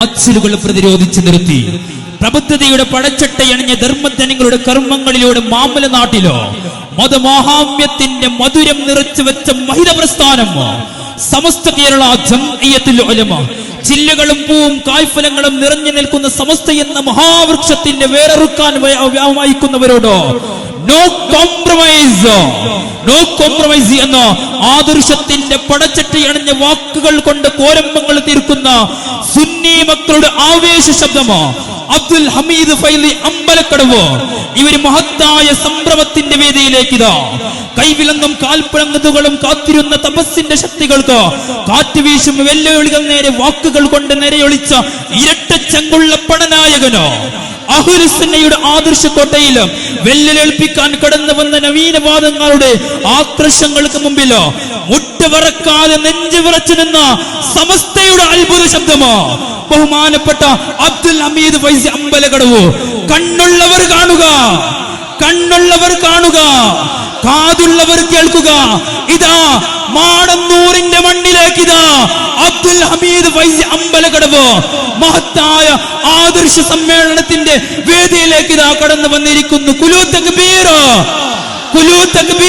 അച്ചിലുകൾ പ്രതിരോധിച്ചു നിർത്തി പ്രബുദ്ധതയുടെ പടച്ചട്ടയണിഞ്ഞ ധർമ്മജനങ്ങളുടെ കർമ്മങ്ങളിലൂടെ മാമല നാട്ടിലോ മതമാഹാമ്യത്തിന്റെ മധുരം നിറച്ചു വെച്ച മഹിത പ്രസ്ഥാനം സമസ്ത കേരള ജംഇയ്യത്തുൽ ഉലമ, ചില്ലകളും പൂവും കായ്ഫലങ്ങളും നിറഞ്ഞു നിൽക്കുന്ന സമസ്ത എന്ന മഹാവൃക്ഷത്തിന്റെ വേറെറുക്കാൻ വായിക്കുന്നവരോടോ നോ കോംപ്രമൈസ് എന്ന ആദർശത്തിന്റെ പടച്ചട്ടയണിഞ്ഞ വാക്കുകൾ കൊണ്ട് കോരമ്പങ്ങൾ തീർക്കുന്ന സുന്നി മക്കളുടെ ആവേശ ശബ്ദമോ അബ്ദുൽ ഹമീദ് ഫൈലി അമ്പലക്കടവ്. ഇവര് മഹത്തായ സംഭ്രമത്തിന്റെ വേദിയിലേക്ക് ഇതാ കൈവിലങ്ങും കാൽപ്പഴങ്ങുകളും കാത്തിരുന്ന തപസ്സിന്റെ ശക്തികൾക്ക് കാറ്റുവീശും വെല്ലുവിളികൾ നേരെ വാക്കുകൾ കൊണ്ട് നിരയൊളിച്ച ഇരട്ട ചെങ്കുള്ള പടനായകനോ അഹ്ലുസുന്നയുടെ ആദർശക്കോട്ടയിൽ വെല്ലുവിളിപ്പിക്കാൻ കടന്നു വന്ന നവീനവാദങ്ങളുടെ ആക്രോശങ്ങൾക്ക് മുമ്പിലോ മുട്ടുവറക്കാതെ നെഞ്ചു വിറച്ചു നിന്ന സമസ്തയുടെ അത്ഭുത ശബ്ദമോ ബഹുമാനപ്പെട്ട അബ്ദുൽ ഹമീദ് ഫൈസി അമ്പലക്കടവ്. കണ്ണുള്ളവർ കാണുക, കണ്ണുള്ളവർ കാണുക, കാതുള്ളവർ കേൾക്കുക. ഇതാ മാടന്നൂരിന്റെ മണ്ണിലേക്ക് ഇതാ അബ്ദുൽ ഹമീദ് ഫൈസി അമ്പലക്കടവ് മഹത്തായ ആദർശ സമ്മേളനത്തിന്റെ വേദിയിലേക്ക് ഇതാ കടന്നു വന്നിരിക്കുന്നു. കുലൂ തക്ബീർ, കുലൂ തക്ബീർ.